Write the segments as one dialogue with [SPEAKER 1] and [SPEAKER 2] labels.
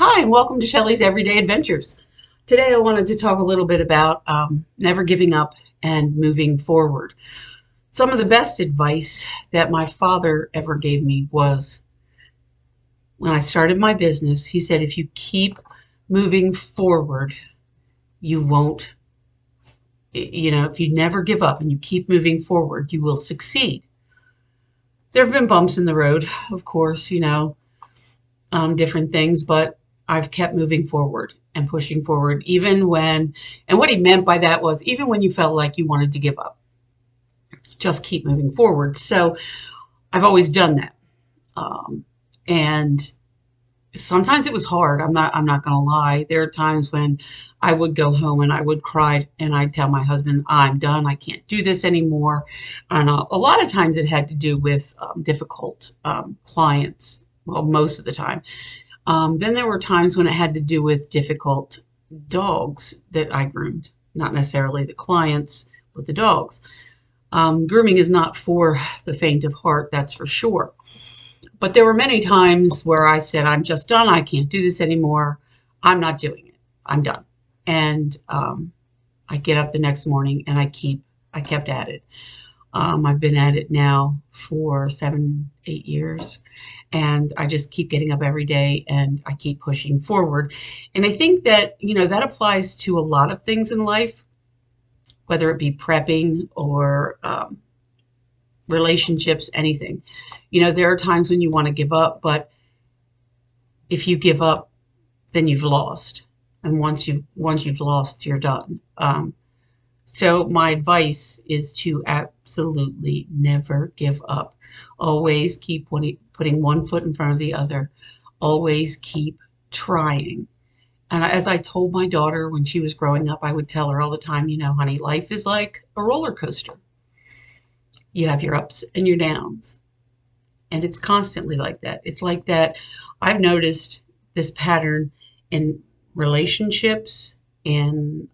[SPEAKER 1] Hi, and welcome to Shelley's Everyday Adventures. Today I wanted to talk a little bit about never giving up and moving forward. Some of the best advice that my father ever gave me was when I started my business. He said, if you keep moving forward, you won't, if you never give up and you keep moving forward, you will succeed. There have been bumps in the road, of course, different things, but I've kept moving forward and pushing forward, even when, and what he meant by that was even when you felt like you wanted to give up, just keep moving forward. So I've always done that. And sometimes it was hard. I'm not going to lie. There are times when I would go home and I would cry and I'd tell my husband, I'm done. I can't do this anymore. And a lot of times it had to do with difficult clients. Well, most of the time. Then there were times when it had to do with difficult dogs that I groomed, not necessarily the clients, but the dogs. Grooming is not for the faint of heart, that's for sure. But there were many times where I said, I'm just done. I can't do this anymore. I'm not doing it. I'm done. And I get up the next morning and I kept at it. I've been at it now for 7, 8 years, and I just keep getting up every day and I keep pushing forward. And I think that, that applies to a lot of things in life, whether it be prepping or relationships, anything. There are times when you want to give up, but if you give up, then you've lost. And once you've lost, you're done. So my advice is to absolutely never give up. Always keep putting one foot in front of the other. Always keep trying. And as I told my daughter when she was growing up, I would tell her all the time, honey, life is like a roller coaster. You have your ups and your downs. And it's constantly like that. It's like that. I've noticed this pattern in relationships, in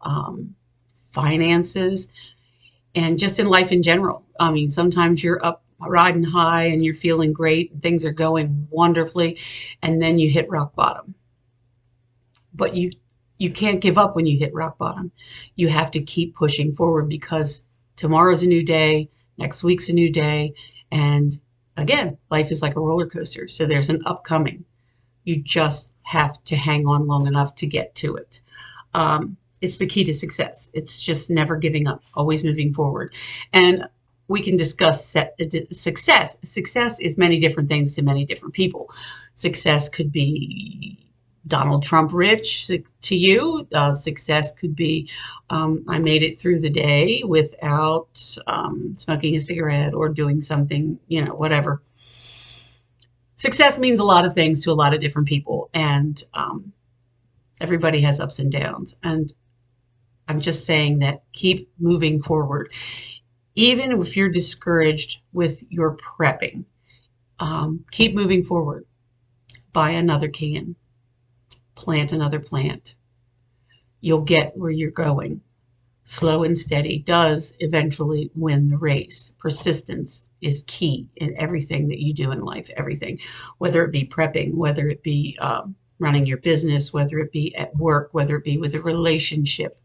[SPEAKER 1] finances, and just in life in general. I mean, sometimes you're up riding high and you're feeling great, and things are going wonderfully, and then you hit rock bottom. But you can't give up when you hit rock bottom. You have to keep pushing forward because tomorrow's a new day, next week's a new day, and again, life is like a roller coaster. So there's an upcoming. You just have to hang on long enough to get to it. It's the key to success. It's just never giving up, always moving forward. And we can discuss success. Success is many different things to many different people. Success could be Donald Trump rich to you. Success could be I made it through the day without smoking a cigarette or doing something, whatever. Success means a lot of things to a lot of different people, and everybody has ups and downs. And I'm just saying that keep moving forward. Even if you're discouraged with your prepping, keep moving forward. Buy another can, plant another plant. You'll get where you're going. Slow and steady does eventually win the race. Persistence is key in everything that you do in life, everything, whether it be prepping, whether it be running your business, whether it be at work, whether it be with a relationship.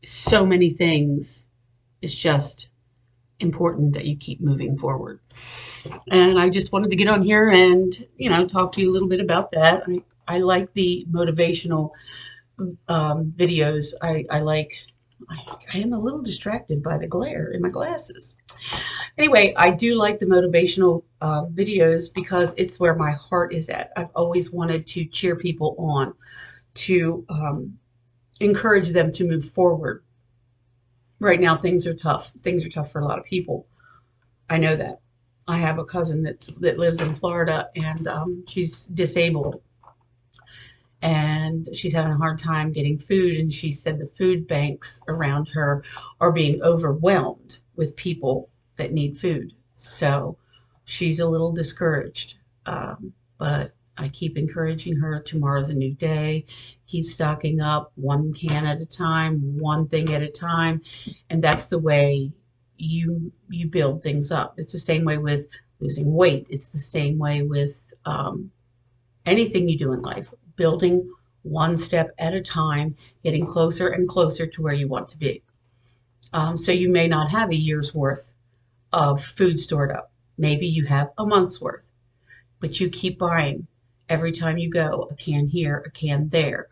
[SPEAKER 1] So many things. It's just important that you keep moving forward. And I just wanted to get on here and, talk to you a little bit about that. I like the motivational videos. I am a little distracted by the glare in my glasses. Anyway, I do like the motivational videos because it's where my heart is at. I've always wanted to cheer people on, to encourage them to move forward. Right now, things are tough. Things are tough for a lot of people. I know that. I have a cousin that lives in Florida, and she's disabled, and she's having a hard time getting food. And she said the food banks around her are being overwhelmed with people that need food. So she's a little discouraged. But I keep encouraging her. Tomorrow's a new day. Keep stocking up one can at a time, one thing at a time. And that's the way you build things up. It's the same way with losing weight. It's the same way with anything you do in life, building one step at a time, getting closer and closer to where you want to be. So you may not have a year's worth of food stored up. Maybe you have a month's worth, but you keep buying every time you go, a can here, a can there.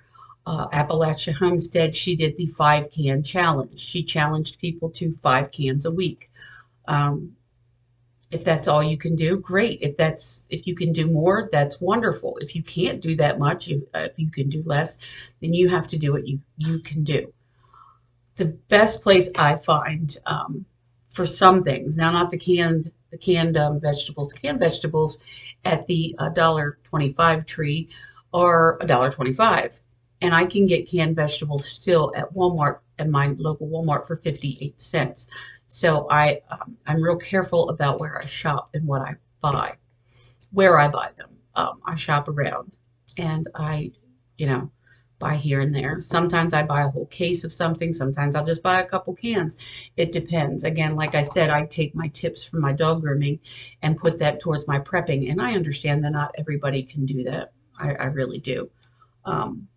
[SPEAKER 1] Appalachia Homestead, she did the 5 can challenge. She challenged people to 5 cans a week. Um, if that's all you can do, great. If you can do more, that's wonderful. If you can't do that much, if you can do less, then you have to do what you can do. The best place I find for some things, now not the canned vegetables, canned vegetables at the $1.25 tree are $1.25, and I can get canned vegetables still at Walmart, at my local Walmart, for 58 cents. So I'm real careful about where I shop and what I buy, where I buy them. I shop around, and I, you know, buy here and there. Sometimes I buy a whole case of something. Sometimes I'll just buy a couple cans. It depends. Again, like I said, I take my tips from my dog grooming and put that towards my prepping. And I understand that not everybody can do that. I really do. Um,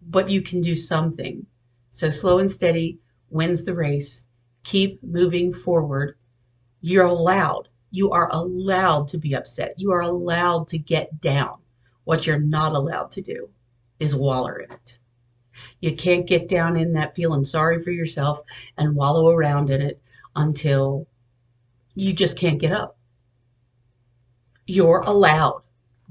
[SPEAKER 1] but you can do something. So slow and steady wins the race. Keep moving forward. You're allowed. You are allowed to be upset. You are allowed to get down. What you're not allowed to do is wallow in it. You can't get down in that feeling sorry for yourself and wallow around in it until you just can't get up. You're allowed.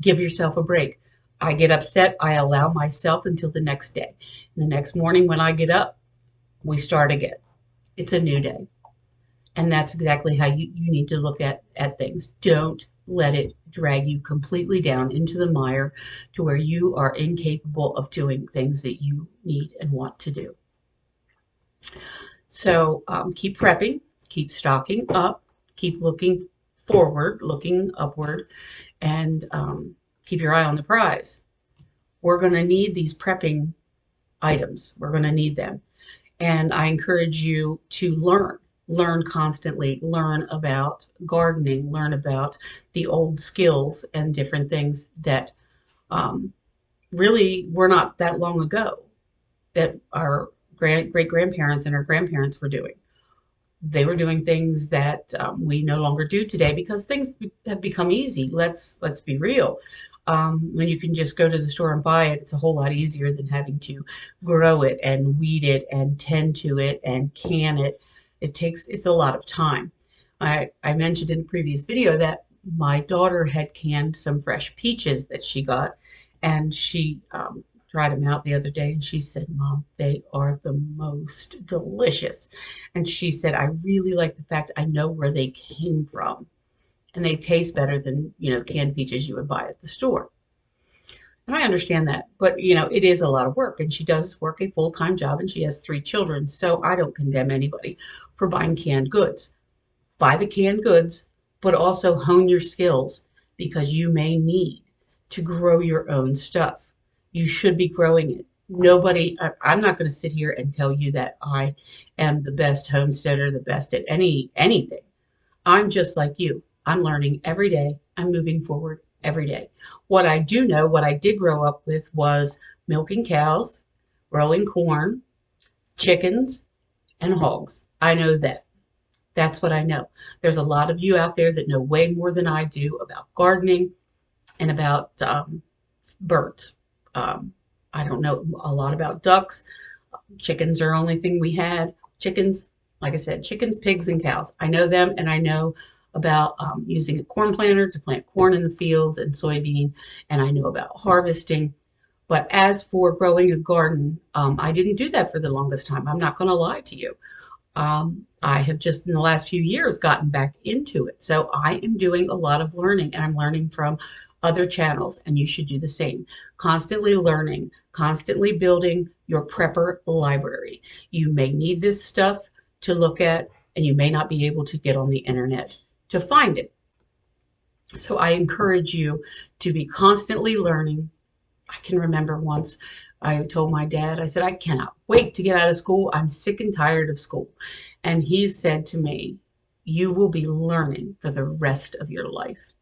[SPEAKER 1] Give yourself a break. I get upset. I allow myself until the next day. The next morning when I get up, we start again. It's a new day. And that's exactly how you need to look at things. Don't let it drag you completely down into the mire to where you are incapable of doing things that you need and want to do. So keep prepping, keep stocking up, keep looking forward, looking upward, and keep your eye on the prize. We're going to need these prepping items. We're going to need them. And I encourage you to learn constantly, learn about gardening, learn about the old skills and different things that really were not that long ago that our great grandparents and our grandparents were doing. They were doing things that we no longer do today because things have become easy. Let's be real. When you can just go to the store and buy it, it's a whole lot easier than having to grow it and weed it and tend to it and can it. It's a lot of time. I mentioned in a previous video that my daughter had canned some fresh peaches that she got, and she tried them out the other day, and she said, "Mom, they are the most delicious." And she said, "I really like the fact I know where they came from, and they taste better than, canned peaches you would buy at the store." And I understand that, but it is a lot of work, and she does work a full-time job, and she has 3 children, so I don't condemn anybody for buying canned goods. Buy the canned goods, but also hone your skills, because you may need to grow your own stuff. You should be growing it. I'm not going to sit here and tell you that I am the best homesteader, the best at anything. I'm just like you. I'm learning every day. I'm moving forward every day. What I do know, what I did grow up with, was milking cows, growing corn, chickens, and hogs. I know that. That's what I know. There's a lot of you out there that know way more than I do about gardening and about birds. I don't know a lot about ducks. Chickens are the only thing we had. Chickens, like I said, chickens, pigs, and cows. I know them, and I know about using a corn planter to plant corn in the fields and soybean, and I know about harvesting. But as for growing a garden, I didn't do that for the longest time. I'm not going to lie to you. I have just in the last few years gotten back into it. So I am doing a lot of learning, and I'm learning from other channels, and you should do the same. Constantly learning, constantly building your prepper library. You may need this stuff to look at, and you may not be able to get on the internet to find it. So I encourage you to be constantly learning. I can remember once I told my dad, I said, "I cannot wait to get out of school. I'm sick and tired of school." And he said to me, "You will be learning for the rest of your life.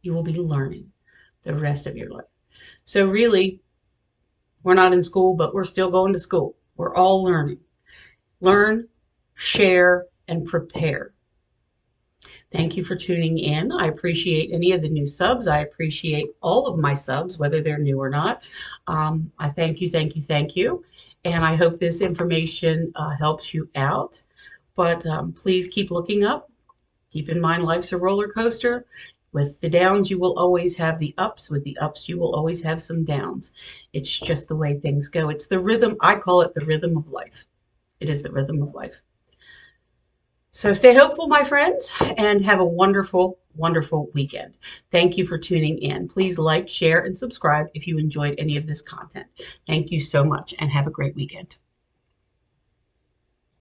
[SPEAKER 1] You will be learning." the rest of your life. So really, we're not in school, but we're still going to school. We're all learning. Learn, share, and prepare. Thank you for tuning in. I appreciate any of the new subs. I appreciate all of my subs, whether they're new or not. I thank you, thank you, thank you. And I hope this information helps you out. But please keep looking up. Keep in mind, life's a roller coaster. With the downs, you will always have the ups. With the ups, you will always have some downs. It's just the way things go. It's the rhythm. I call it the rhythm of life. It is the rhythm of life. So stay hopeful, my friends, and have a wonderful, wonderful weekend. Thank you for tuning in. Please like, share, and subscribe if you enjoyed any of this content. Thank you so much, and have a great weekend.